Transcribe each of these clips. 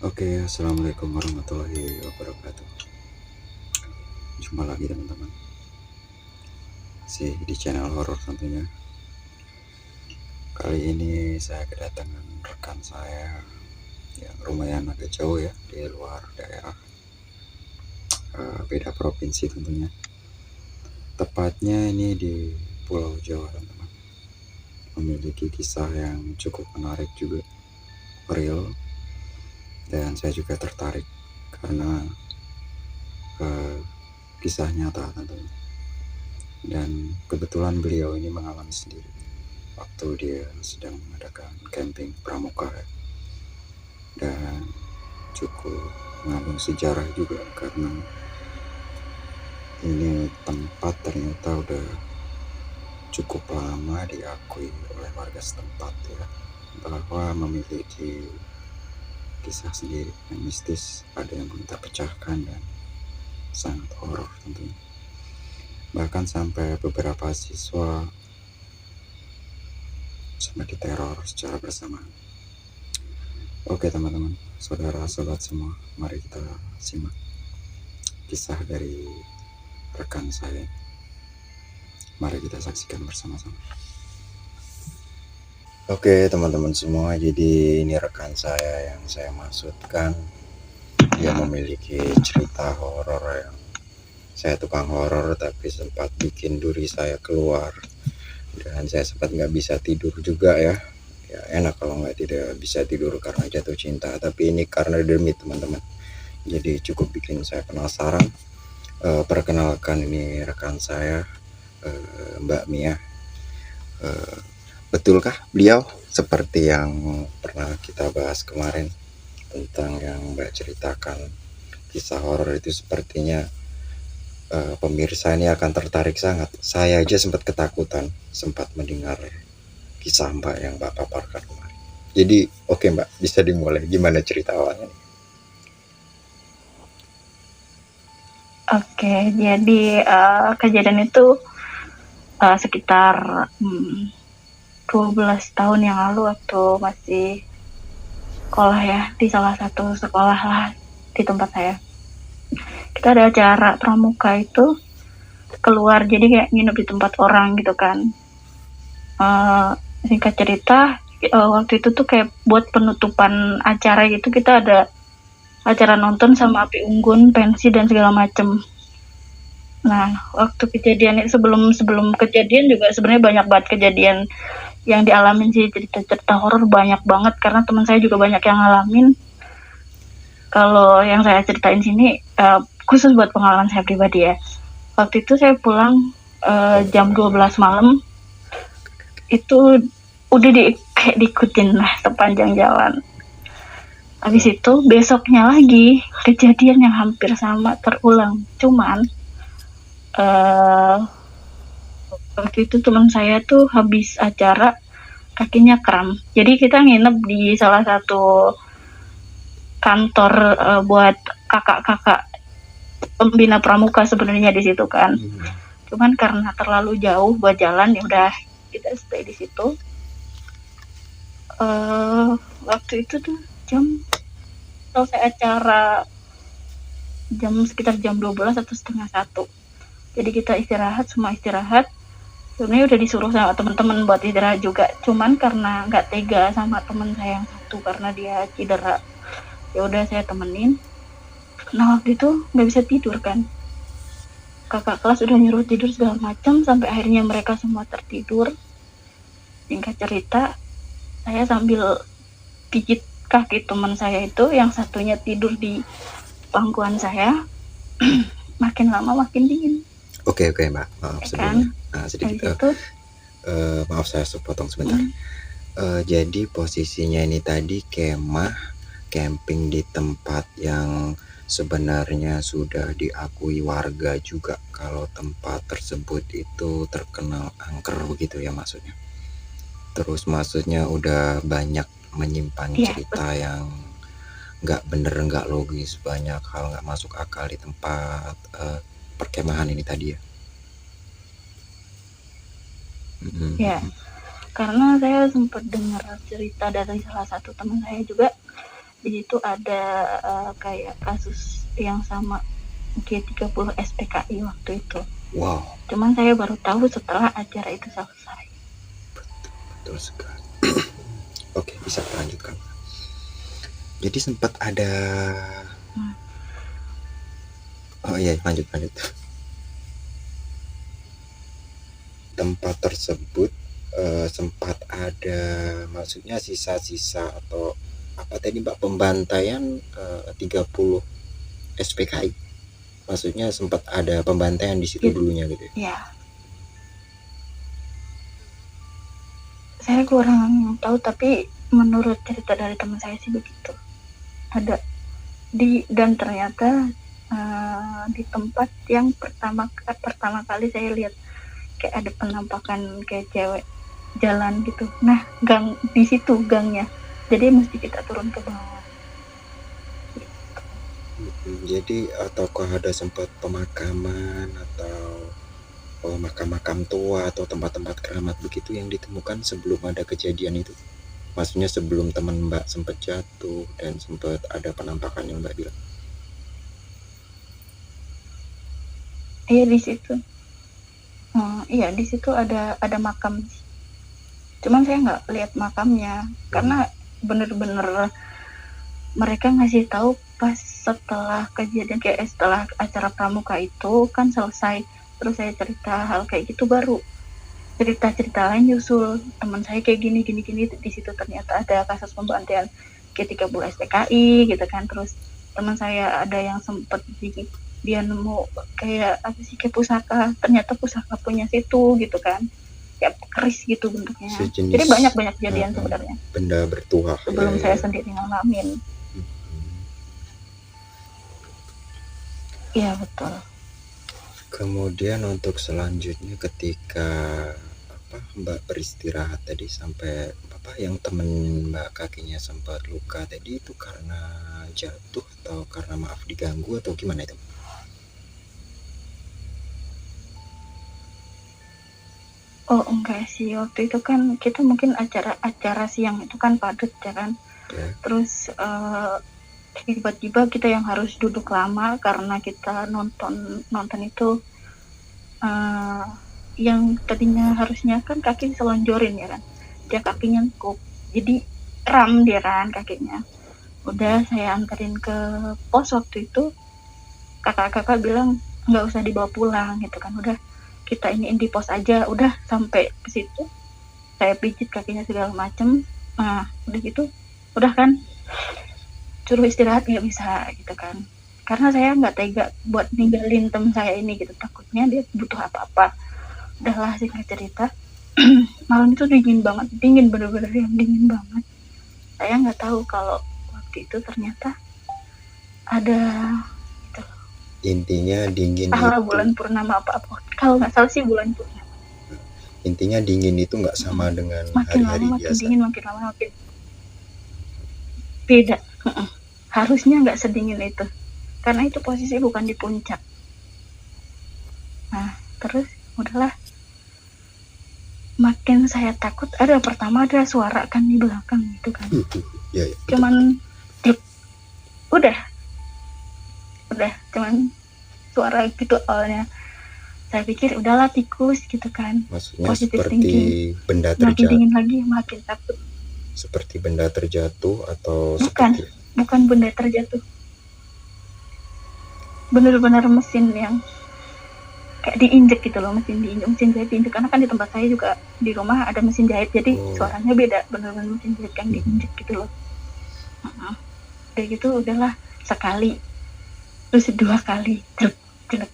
Oke, assalamualaikum warahmatullahi wabarakatuh. Jumpa lagi teman-teman, di channel horor tentunya. Kali ini saya kedatangan rekan saya yang lumayan agak jauh ya, di luar daerah, beda provinsi tentunya. Tepatnya ini di Pulau Jawa teman-teman. Memiliki kisah yang cukup menarik juga, real, dan saya juga tertarik karena kisah nyata tentunya. Dan kebetulan beliau ini mengalami sendiri waktu dia sedang mengadakan camping pramuka ya. Dan cukup mengandung sejarah juga karena ini tempat ternyata udah cukup lama diakui oleh warga setempat ya, bahwa memiliki kisah sendiri yang mistis, ada yang belum terpecahkan dan sangat horor tentunya. Bahkan sampai beberapa siswa sampai diteror secara bersamaan. Oke teman-teman, saudara-saudara semua, mari kita simak kisah dari rekan saya. Mari kita saksikan bersama-sama. Oke teman-teman semua, jadi ini rekan saya yang saya maksudkan. Dia memiliki cerita horor yang saya tukang horor tapi sempat bikin duri saya keluar. Dan saya sempat nggak bisa tidur juga ya. Ya enak kalau nggak tidak bisa tidur karena jatuh cinta, tapi ini karena demi teman-teman. Jadi cukup bikin saya penasaran. Perkenalkan, ini rekan saya, Mbak Mia. Betulkah beliau seperti yang pernah kita bahas kemarin tentang yang Mbak ceritakan kisah horor itu? Sepertinya pemirsa ini akan tertarik sangat. Saya aja sempat ketakutan sempat mendengar kisah Mbak yang Mbak paparkan kemarin. Jadi oke Mbak, bisa dimulai gimana cerita awalnya nih? Oke, jadi kejadian itu sekitar 12 tahun yang lalu waktu masih sekolah ya, di salah satu sekolah lah di tempat saya. Kita ada acara pramuka itu keluar, jadi kayak nginep di tempat orang gitu kan. Singkat cerita, waktu itu tuh kayak buat penutupan acara gitu, kita ada acara nonton sama api unggun, pensi dan segala macem. Nah, waktu kejadian sebelum kejadian juga sebenarnya banyak banget kejadian yang dialamin sih, cerita-cerita horor banyak banget karena teman saya juga banyak yang ngalamin. Kalau yang saya ceritain sini khusus buat pengalaman saya pribadi ya. Waktu itu saya pulang jam 12 malam, itu udah kayak diikutin lah sepanjang jalan. Habis itu besoknya lagi kejadian yang hampir sama terulang. Cuman waktu itu teman saya tuh habis acara kakinya kram. Jadi kita nginep di salah satu kantor buat kakak-kakak pembina pramuka sebenarnya di situ kan. Cuman karena terlalu jauh buat jalan, ya udah kita stay di situ. Waktu itu tuh selesai acara sekitar jam 12 atau setengah 1. Jadi kita semua istirahat. Sebenarnya udah disuruh sama teman-teman buat istirahat juga. Cuman karena nggak tega sama teman saya yang satu karena dia cedera, ya udah saya temenin. Nah waktu itu nggak bisa tidur kan. Kakak kelas udah nyuruh tidur segala macam sampai akhirnya mereka semua tertidur. Singkat cerita, saya sambil pijit kaki teman saya itu, yang satunya tidur di pangkuan saya. Makin lama makin dingin. Oke Mbak, maaf Ya sebelumnya. kan? Sedikit Itu, maaf saya potong sebentar. Jadi posisinya ini tadi kemah camping di tempat yang sebenarnya sudah diakui warga juga kalau tempat tersebut itu terkenal angker begitu ya maksudnya. Terus maksudnya udah banyak menyimpan cerita yang nggak bener, nggak logis, banyak hal nggak masuk akal di tempat perkemahan ini tadi ya. ya, karena saya sempat dengar cerita dari salah satu teman saya juga, di situ ada kayak kasus yang sama G30 SPKI waktu itu. Wow, Cuman saya baru tahu setelah acara itu selesai. betul sekali. Oke, bisa lanjutkan. Jadi sempat ada oh iya, lanjut. Tempat tersebut sempat ada, maksudnya sisa-sisa atau apa tadi Mbak, pembantaian 30 SPKI. Maksudnya sempat ada pembantaian di situ dulunya gitu ya. Ya. Saya kurang tahu, tapi menurut cerita dari teman saya sih begitu. Ada dan ternyata di tempat yang pertama kali saya lihat kayak ada penampakan kayak cewek jalan gitu. Nah, gang di situ gangnya. Jadi mesti kita turun ke bawah. Jadi ataukah ada sempat pemakaman atau makam-makam tua atau tempat-tempat keramat begitu yang ditemukan sebelum ada kejadian itu? Maksudnya sebelum teman Mbak sempat jatuh dan sempat ada penampakan yang Mbak bilang. Iya di situ. Iya di situ ada makam. Cuman saya nggak lihat makamnya karena bener-bener mereka ngasih tahu pas setelah kejadian, kayak setelah acara pramuka itu kan selesai, terus saya cerita hal kayak gitu, baru cerita lain nyusul. Teman saya kayak gini di situ ternyata ada kasus pembantaian G30 SPKI gitu kan. Terus teman saya ada yang sempet dia nemu kayak apa sih, kayak pusaka, ternyata pusaka punya situ gitu kan, kayak keris gitu bentuknya. Sejenis, jadi banyak kejadian sebenarnya benda bertuah sebelum saya sendiri ngalamin. Iya betul. Kemudian untuk selanjutnya ketika Mbak beristirahat tadi sampai yang temen Mbak kakinya sempat luka tadi, itu karena jatuh atau karena maaf diganggu atau gimana itu? Oh enggak sih, waktu itu kan kita mungkin acara siang itu kan padat ya kan. Terus tiba-tiba kita yang harus duduk lama karena kita nonton itu yang tadinya harusnya kan kaki selonjorin ya kan, dia kakinya kok jadi ram dia kan kakinya. Udah saya anterin ke pos waktu itu, kakak bilang nggak usah dibawa pulang gitu kan, udah kita iniin di pos aja. Udah sampai ke situ saya pijit kakinya segala macem, udah gitu udah kan suruh istirahat, nggak bisa gitu kan, karena saya nggak tega buat ninggalin temen saya ini gitu, takutnya dia butuh apa-apa. Udahlah singkat cerita malam itu dingin banget, bener-bener yang dingin banget. Saya nggak tahu kalau waktu itu ternyata ada gitu. Intinya dingin itu bulan purnama apa kalau nggak salah sih bulan purnama. Intinya dingin itu nggak sama dengan makin hari-hari lama, biasa. Makin dingin, makin lama makin beda. Harusnya nggak sedingin itu, karena itu posisi bukan di puncak. Nah terus udahlah, makin saya takut. Pertama ada suara kan di belakang gitu kan, ya, cuman udah cuman suara gitu awalnya. Saya pikir udahlah tikus gitu kan. Maksudnya positive seperti thinking. Benda terjatuh. Makin dingin lagi makin takut. Seperti benda terjatuh atau bukan benda terjatuh, bener-bener mesin yang kayak diinjek gitu loh, mesin jahit diinjek. Karena kan di tempat saya juga di rumah ada mesin jahit, jadi suaranya beda, bener-bener mesin jahit yang diinjek gitu loh. Udah gitu udahlah sekali, terus 2 kali jelek.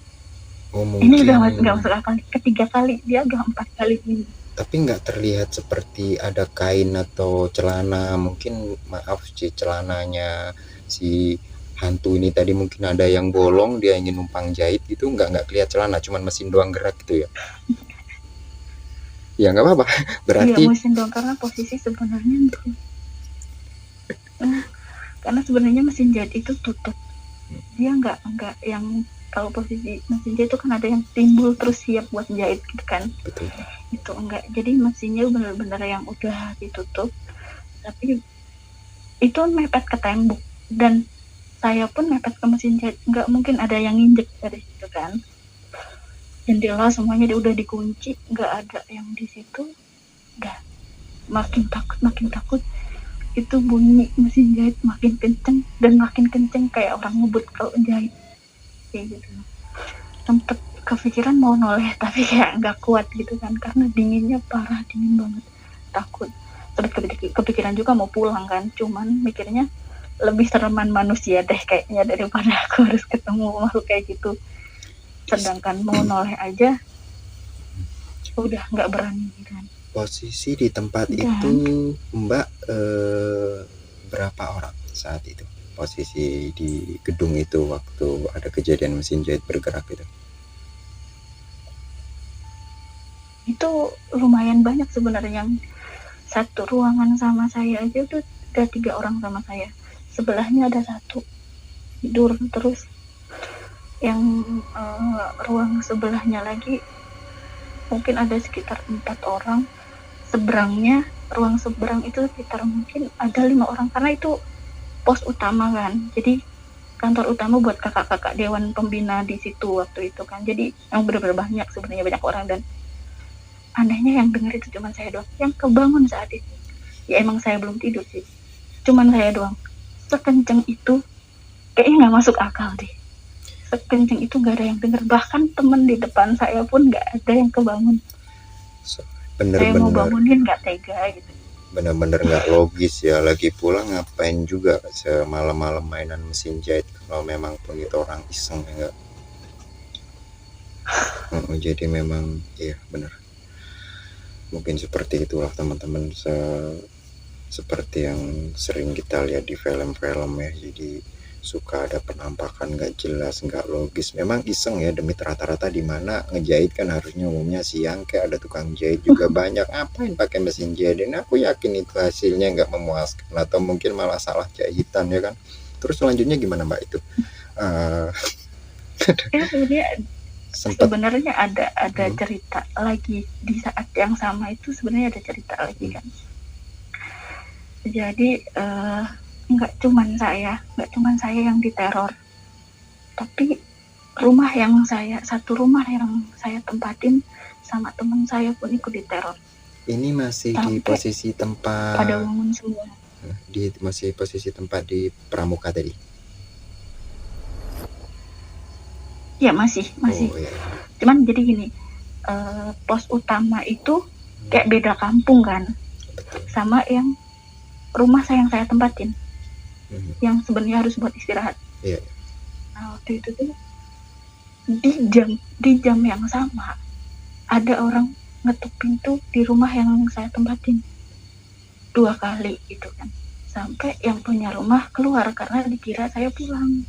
Ini udah nggak masuk akal, ketiga kali, dia udah 4 kali ini. Tapi nggak terlihat seperti ada kain atau celana, mungkin maaf sih, celananya si hantu ini tadi mungkin ada yang bolong, dia ingin numpang jahit gitu, nggak kelihatan celana, cuman mesin doang gerak gitu ya. Ya nggak apa-apa, berarti iya mesin doang, karena posisi sebenarnya karena sebenarnya mesin jahit itu tutup, dia nggak yang, kalau posisi mesin jahit itu kan ada yang timbul terus siap buat jahit gitu kan. Betul. Itu enggak, jadi mesinnya benar-benar yang udah ditutup, tapi itu mepet ke tembok dan saya pun mepet ke mesin jahit, nggak mungkin ada yang nginjek dari situ kan. Jendela semuanya udah dikunci, nggak ada yang di situ. Udah makin takut. Itu bunyi mesin jahit makin kenceng dan makin kenceng kayak orang ngebut kalau jahit kayak gitu. Sempet kepikiran mau noleh tapi kayak nggak kuat gitu kan karena dinginnya parah, dingin banget, takut. Sempet kepikiran juga mau pulang kan, cuman mikirnya lebih sereman manusia deh kayaknya daripada aku harus ketemu makhluk kayak gitu. Sedangkan mau noleh aja udah nggak berani gitu kan. Posisi di tempat itu Mbak berapa orang saat itu? Posisi di gedung itu waktu ada kejadian mesin jahit bergerak itu? Itu lumayan banyak sebenarnya. Yang satu ruangan sama saya aja tuh ada 3 orang sama saya. Sebelahnya ada 1 tidur terus. Yang ruang sebelahnya lagi mungkin ada sekitar 4 orang. Seberangnya, ruang seberang itu sekitar mungkin ada 5 orang karena itu pos utama kan. Jadi kantor utama buat kakak-kakak dewan pembina di situ waktu itu kan. Jadi yang benar-benar banyak sebenarnya, banyak orang. Dan anehnya yang denger itu cuma saya doang yang kebangun saat itu. Ya emang saya belum tidur sih, cuman saya doang. Sekenceng itu kayaknya nggak masuk akal deh. Sekenceng itu nggak ada yang denger, bahkan temen di depan saya pun nggak ada yang kebangun. Saya mau bangunin nggak tega gitu. Bener-bener nggak logis ya. Lagi pulang ngapain juga semalam-malam mainan mesin jahit kalau memang pun itu orang iseng ya nggak. Jadi memang iya bener, mungkin seperti itulah teman-teman, seperti yang sering kita lihat di film-film ya. Jadi suka ada penampakan nggak jelas, nggak logis, memang iseng ya. Demi rata-rata di mana ngejahit kan harusnya umumnya siang, kayak ada tukang jahit juga banyak, ngapain pakai mesin jahit? Dan aku yakin itu hasilnya nggak memuaskan atau mungkin malah salah jahitan ya kan. Terus selanjutnya gimana Mbak itu? Sebenarnya ada cerita lagi di saat yang sama itu. Sebenarnya ada cerita lagi kan. Jadi nggak cuman saya yang diteror, tapi satu rumah yang saya tempatin sama teman saya pun ikut diteror. Ini masih di posisi tempat pada bangun semua. Masih posisi tempat di Pramuka tadi? Ya masih. Oh, iya. Cuman jadi gini, pos utama itu kayak beda kampung kan. Betul. Sama yang rumah yang saya tempatin, yang sebenarnya harus buat istirahat. Iya. Nah waktu itu tuh di jam yang sama ada orang ngetuk pintu di rumah yang saya tempatin 2 kali gitu kan, sampai yang punya rumah keluar karena dikira saya pulang.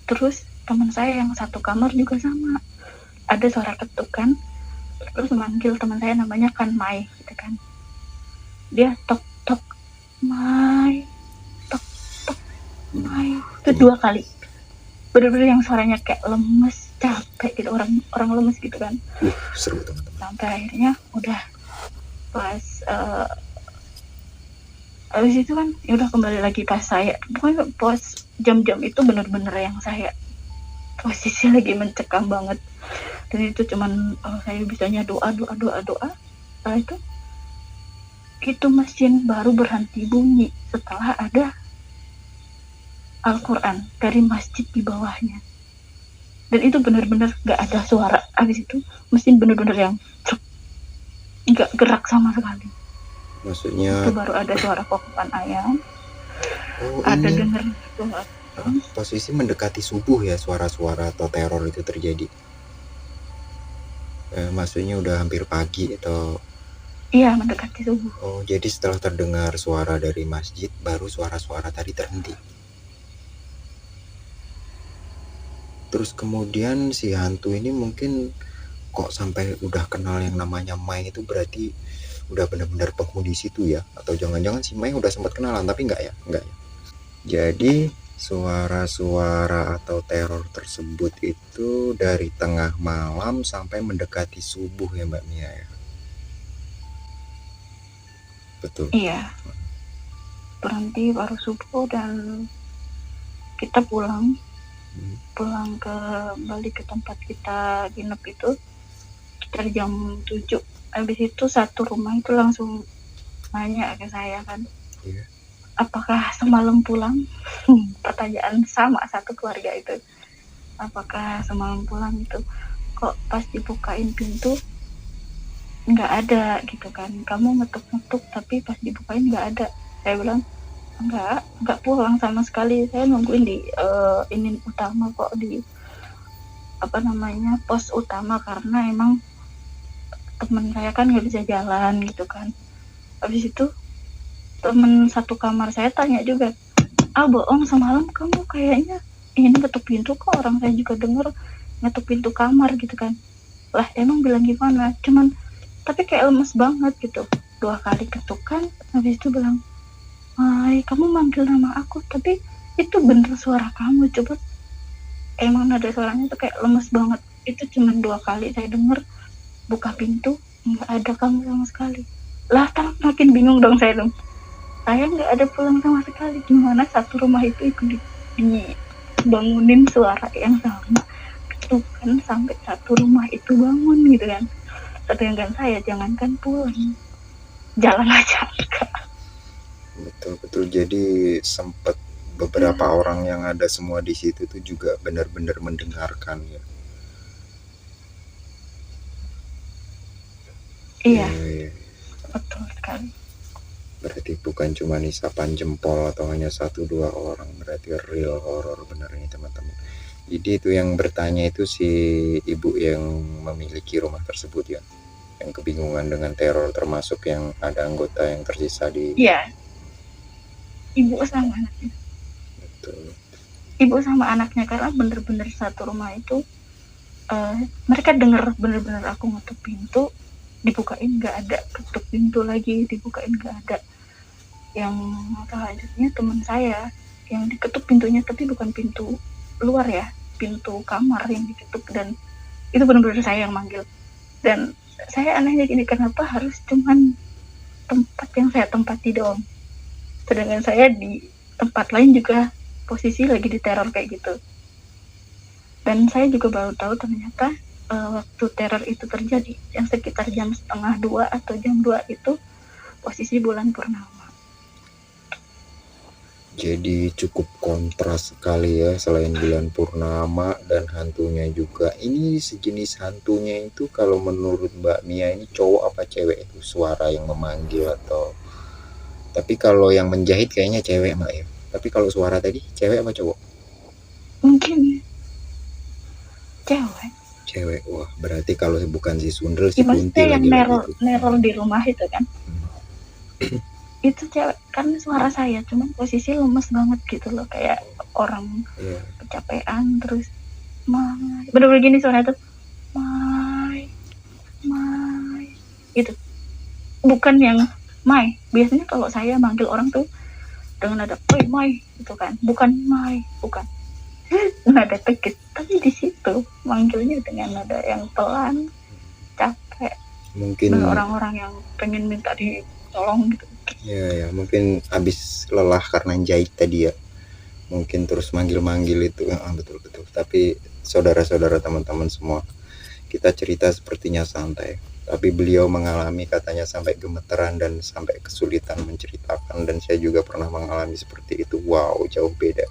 Terus teman saya yang satu kamar juga sama, ada suara ketukan, terus manggil teman saya namanya kan Mai gitu kan. Dia tok tok Mai, tok tok Mai, itu 2 kali. Bener-bener yang suaranya kayak lemes, capek gitu, orang lemes gitu kan. Seru teman-teman. Sampai akhirnya udah pas abis itu kan ya udah kembali lagi pas saya, pokoknya pas jam-jam itu bener-bener yang saya posisi lagi mencekam banget. Dan itu cuman saya bisanya doa. Setelah itu mesin baru berhenti bunyi setelah ada Al-Quran dari masjid di bawahnya. Dan itu bener-bener gak ada suara. Abis itu mesin bener-bener yang gak gerak sama sekali. Maksudnya itu baru ada suara kokokan ayam. Ada denger suara. Posisi mendekati subuh ya suara-suara atau teror itu terjadi. Maksudnya udah hampir pagi atau? Iya, mendekati subuh. Oh, jadi setelah terdengar suara dari masjid baru suara-suara tadi terhenti. Terus kemudian si hantu ini mungkin kok sampai udah kenal yang namanya Mai, itu berarti udah benar-benar penghuni situ ya? Atau jangan-jangan si Mai udah sempat kenalan tapi enggak ya? Jadi suara-suara atau teror tersebut itu dari tengah malam sampai mendekati subuh ya Mbak Mia ya? Betul. Iya. berhenti baru subuh dan kita pulang ke balik ke tempat kita nginep itu sekitar jam 7. Habis itu satu rumah itu langsung nanya ke saya kan, apakah semalam pulang? Pertanyaan sama satu keluarga itu, apakah semalam pulang itu kok pas dibukain pintu nggak ada gitu kan, kamu ngetuk-ngetuk tapi pas dibukain nggak ada. Saya bilang nggak pulang sama sekali, saya nungguin di ini utama kok, di pos utama, karena emang temen saya kan nggak bisa jalan gitu kan. Habis itu temen satu kamar saya tanya juga, bohong semalam kamu kayaknya ini ngetuk pintu kok, orang saya juga denger ngetuk pintu kamar gitu kan. Lah emang bilang gimana, cuman tapi kayak lemes banget gitu, 2 kali ketukan. Habis itu bilang, Hai, kamu manggil nama aku, tapi itu bener suara kamu, coba. Emang nada suaranya tuh kayak lemes banget. Itu cuma 2 kali saya denger, buka pintu nggak ada kamu sama sekali. Lah makin bingung dong saya dong. Saya nggak ada pulang sama sekali, gimana satu rumah itu ikut dibangunin suara yang sama, ketukan sampai satu rumah itu bangun gitu kan. Sedangkan saya jangankan pulang, jalan aja enggak. Betul. Jadi sempat beberapa orang yang ada semua di situ tuh juga benar-benar mendengarkan ya. Iya. Betul sekali. Berarti bukan cuma isapan jempol atau hanya 1-2 orang, berarti real horror benar ini teman-teman. Jadi itu yang bertanya itu si ibu yang memiliki rumah tersebut ya, yang kebingungan dengan teror, termasuk yang ada anggota yang tersisa di. Iya, ibu sama anaknya. Betul. Ibu sama anaknya, karena bener-bener satu rumah itu mereka denger bener-bener aku ngetuk pintu, dibukain nggak ada, ketuk pintu lagi dibukain nggak ada. Yang selanjutnya teman saya yang diketuk pintunya, tapi bukan pintu luar ya, pintu kamar yang diketuk, dan itu benar-benar saya yang manggil. Dan saya anehnya gini, kenapa harus cuman tempat yang saya tempati doang, sedangkan saya di tempat lain juga posisi lagi diteror kayak gitu. Dan saya juga baru tahu ternyata waktu teror itu terjadi yang sekitar jam 1:30 atau jam 2 itu posisi bulan purnama. Jadi cukup kontras sekali ya, selain bulan purnama dan hantunya juga. Ini sejenis hantunya itu kalau menurut Mbak Mia ini cowok apa cewek itu suara yang memanggil atau. Tapi kalau yang menjahit kayaknya cewek Mbak ya. Tapi kalau suara tadi cewek apa cowok? Mungkin cewek. Cewek. Wah, berarti kalau bukan si Sundel, si Ya, Kunti yang lagi-lagi itu. neror di rumah itu kan. Itu cewek, kan suara saya cuman posisi lemes banget gitu loh, kayak orang kecapean, terus Mai, bener-bener gini suara itu, Mai gitu, bukan yang Mai. Biasanya kalau saya manggil orang tuh dengan nada oi Mai gitu kan, bukan Mai, bukan nada tegas, tapi di situ manggilnya dengan nada yang pelan, capek, mungkin orang-orang yang pengen minta ditolong gitu. Ya, mungkin habis lelah karena jahit tadi ya. Mungkin terus manggil-manggil itu. Betul. Tapi saudara-saudara, teman-teman semua, kita cerita sepertinya santai. Tapi beliau mengalami katanya sampai gemeteran dan sampai kesulitan menceritakan, dan saya juga pernah mengalami seperti itu. Wow, jauh beda.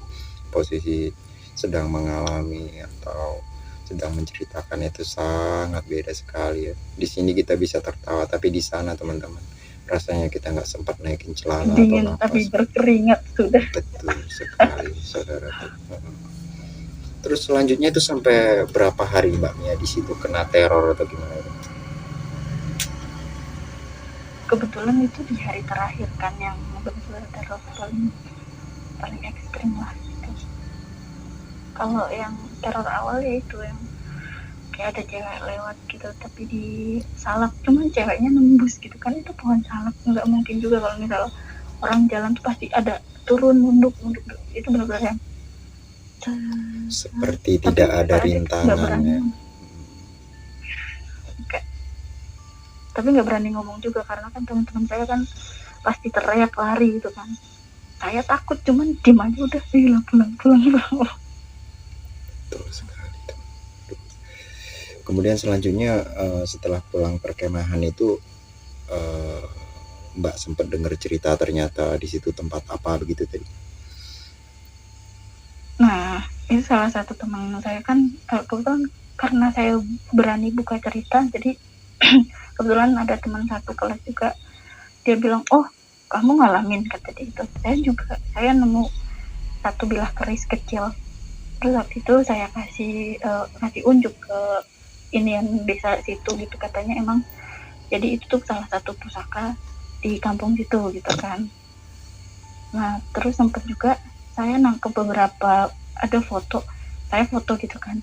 Posisi sedang mengalami atau sedang menceritakan itu sangat beda sekali ya. Di sini kita bisa tertawa, tapi di sana teman-teman, rasanya kita nggak sempat naikin celana dingin, atau tapi nafas. berkeringat sudah. Betul sekali saudara. Terus selanjutnya itu sampai berapa hari Mbak Mia di situ kena teror atau gimana? Kebetulan itu di hari terakhir kan yang benar-benar teror paling ekstrim lah gitu. Kalau yang teror awal ya itu yang kayak ada cewek lewat gitu tapi disalak, cuman ceweknya nembus gitu kan, itu pohon salak, nggak mungkin juga kalau misalnya orang jalan tuh pasti ada turun munduk itu benar-benar yang seperti tidak ada rintangannya. Tapi nggak berani ngomong juga karena kan teman-teman saya kan pasti teriak lari gitu kan. Saya takut, cuman diem aja udah, pulang. Betul sekali. Kemudian selanjutnya setelah pulang perkemahan itu Mbak sempat dengar cerita ternyata di situ tempat apa begitu tadi? Nah, itu salah satu teman saya kan, kebetulan karena saya berani buka cerita, jadi kebetulan ada teman satu kelas juga, dia bilang, oh kamu ngalamin, kata dia itu. Saya nemu satu bilah keris kecil, terus waktu itu saya kasih unjuk ke ini yang desa situ gitu, katanya emang jadi itu tuh salah satu pusaka di kampung situ gitu kan. Nah terus sempat juga saya nangkep beberapa, ada foto, saya foto gitu kan,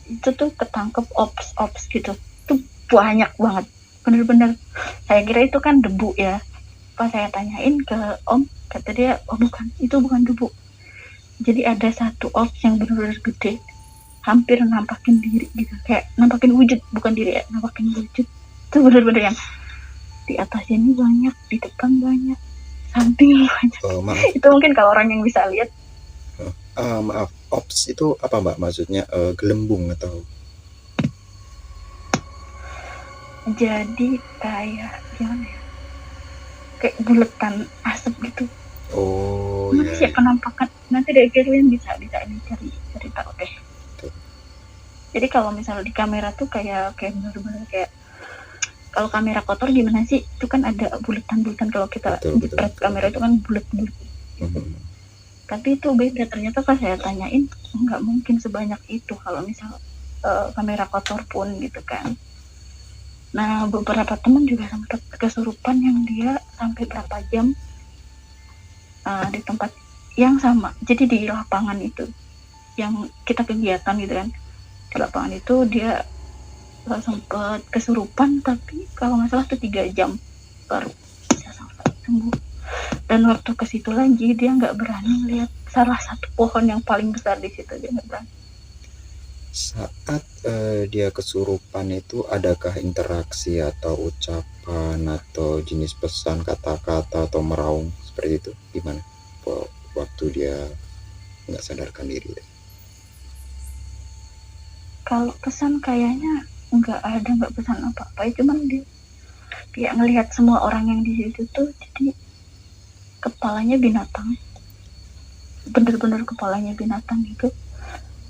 itu tuh ketangkep ops gitu, itu banyak banget, bener-bener saya kira itu kan debu ya. Pas saya tanyain ke om, kata dia, oh bukan, itu bukan debu. Jadi ada satu ops yang bener-bener gede, hampir nampakin diri gitu, kayak nampakin wujud, bukan diri ya, nampakin wujud. Itu bener-bener yang di atas ini banyak, di depan banyak, samping banyak. Maaf. Itu mungkin kalau orang yang bisa lihat. Maaf, ops itu apa Mbak maksudnya? Gelembung atau? Jadi kayak gimana ya? Kayak buletan asap gitu. Oh Gimana ya. sih penampakan? Nanti deh kalian bisa ini cari tahu deh. Jadi kalau misalnya di kamera tuh kayak benar-benar kayak, kalau kamera kotor gimana sih? Itu kan ada buletan-buletan, kalau kita jepret kamera itu kan bulet-bulet. Tapi itu beda, ternyata pas saya tanyain nggak mungkin sebanyak itu kalau misal kamera kotor pun gitu kan. Nah beberapa teman juga sempat kesurupan yang dia sampai berapa jam di tempat yang sama, jadi di lapangan itu yang kita kegiatan gitu kan, di lapangan itu dia sempat kesurupan, tapi kalau nggak salah tuh 3 jam baru bisa sampai sembuh. Dan waktu ke situ lagi dia nggak berani lihat salah satu pohon yang paling besar di situ, dia nggak berani. Saat dia kesurupan itu adakah interaksi atau ucapan atau jenis pesan kata-kata atau meraung seperti itu? Gimana waktu dia nggak sadarkan diri? Kalau pesan kayaknya nggak pesan apa-apa, cuman dia ngelihat semua orang yang di situ tuh, jadi kepalanya binatang, bener-bener kepalanya binatang gitu.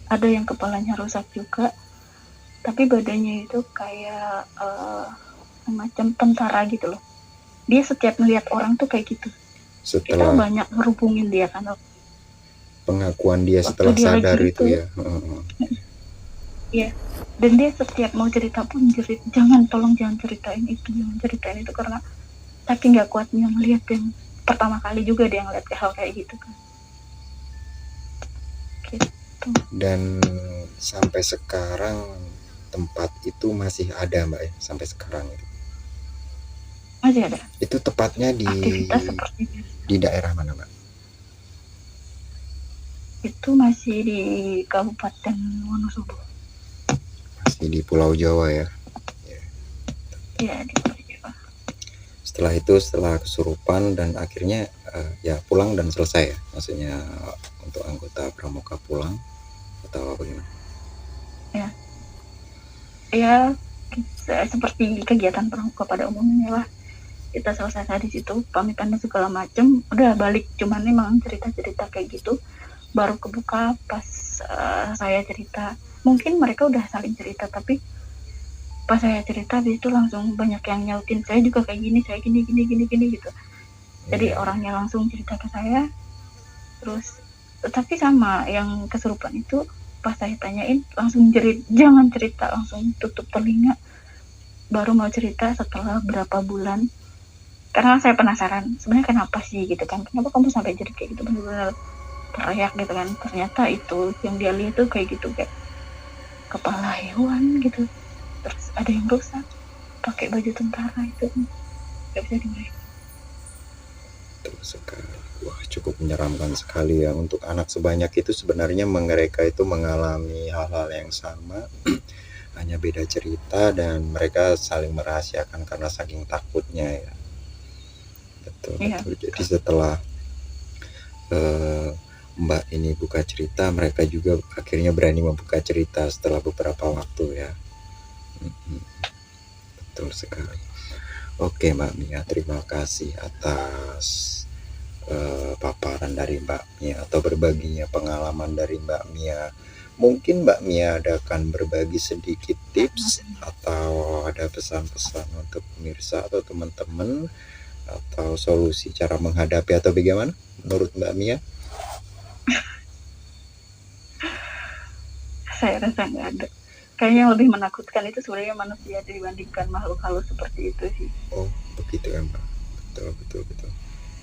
Ada yang kepalanya rusak juga, tapi badannya itu kayak semacam tentara gitu loh. Dia setiap melihat orang tuh kayak gitu. Kita banyak ngerubungin dia kan, pengakuan dia setelah sadar itu ya. Iya, dan dia setiap mau cerita pun jangan ceritain itu, karena tapi nggak kuatnya ngelihat yang pertama kali juga dia ngeliat hal kayak gitu kan. Gitu. Dan sampai sekarang tempat itu masih ada Mbak ya, sampai sekarang itu? Masih ada. Itu tepatnya di daerah mana Mbak? Itu masih di Kabupaten Wonosobo. Masih di Pulau Jawa ya? Iya, di Pulau Jawa. Setelah itu, setelah kesurupan dan akhirnya ya pulang dan selesai ya? Maksudnya untuk anggota pramuka pulang atau bagaimana? Ya seperti kegiatan pramuka pada umumnya lah, kita selesai di situ, pamitannya segala macem, udah balik. Cuman memang cerita-cerita kayak gitu baru kebuka pas saya cerita. Mungkin mereka udah saling cerita, tapi pas saya cerita itu langsung banyak yang nyautin, saya juga kayak gini, saya gini gitu. Jadi orangnya langsung cerita ke saya. Terus tapi sama yang kesurupan itu, pas saya tanyain langsung jerit, jangan cerita, langsung tutup telinga, baru mau cerita setelah berapa bulan. Karena saya penasaran sebenarnya kenapa sih gitu kan, kenapa kamu sampai jerit kayak gitu, benar-benar teriak gitu kan. Ternyata itu yang dia lihat tuh kayak gitu, kayak kepala hewan gitu, terus ada yang rusak, pakai baju tentara, itu nggak bisa dimarahin. Terus wah, cukup menyeramkan sekali ya. Untuk anak sebanyak itu sebenarnya mereka itu mengalami hal-hal yang sama, hanya beda cerita, dan mereka saling merahasiakan karena saking takutnya ya. Betul. Jadi setelah Mbak ini buka cerita, mereka juga akhirnya berani membuka cerita setelah beberapa waktu ya. Betul sekali. Oke Mbak Mia, terima kasih atas paparan dari Mbak Mia atau berbaginya pengalaman dari Mbak Mia. Mungkin Mbak Mia akan berbagi sedikit tips atau ada pesan-pesan untuk pemirsa atau teman-teman atau solusi cara menghadapi atau bagaimana menurut Mbak Mia? Saya rasa nggak ada. Kayaknya yang lebih menakutkan itu sebenarnya manusia dibandingkan makhluk halus seperti itu sih. Oh, begitu ya Mbak. Betul.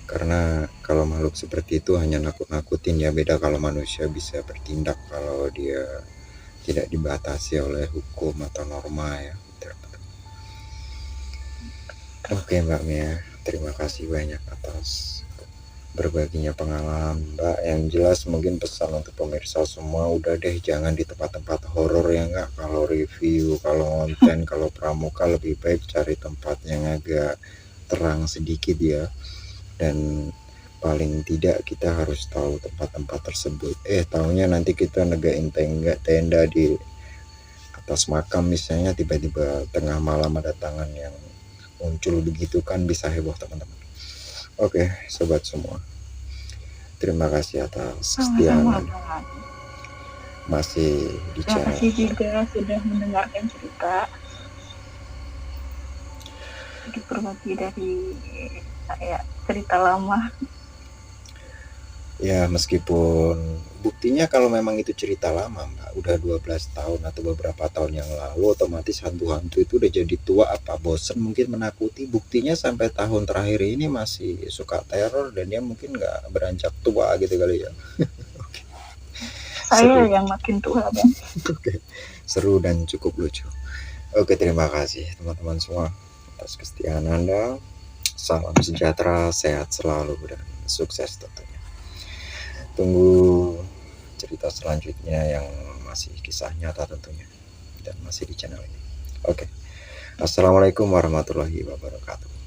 Karena kalau makhluk seperti itu hanya nakut-nakutin ya, beda kalau manusia bisa bertindak kalau dia tidak dibatasi oleh hukum atau norma ya. Betul. Oke Mbak Mia, terima kasih banyak atas berbaginya pengalaman Mbak. Yang jelas mungkin pesan untuk pemirsa semua, udah deh jangan di tempat-tempat horor ya nggak. Kalau review, kalau konten, kalau pramuka lebih baik cari tempat yang agak terang sedikit ya. Dan paling tidak kita harus tahu tempat-tempat tersebut. Tahunya nanti kita negain tenda di atas makam misalnya, tiba-tiba tengah malam ada tangan yang muncul begitu kan, bisa heboh teman-teman. Oke, sobat semua. Terima kasih atas kesetiaan masih di Terima channel. kasih juga sudah mendengarkan cerita. Sedikit berbagi dari saya, cerita lama. Ya, meskipun buktinya kalau memang itu cerita lama Mbak, udah 12 tahun atau beberapa tahun yang lalu, otomatis hantu-hantu itu udah jadi tua apa bosen mungkin menakuti. Buktinya sampai tahun terakhir ini masih suka teror dan dia mungkin nggak beranjak tua gitu kali ya. Saya yang makin tua Bang. Oke, seru dan cukup lucu. Oke, terima kasih teman-teman semua atas kesetiaan Anda. Salam sejahtera, sehat selalu dan sukses tentunya. Tunggu cerita selanjutnya yang masih kisah nyata tentunya dan masih di channel ini. Oke. Assalamualaikum warahmatullahi wabarakatuh.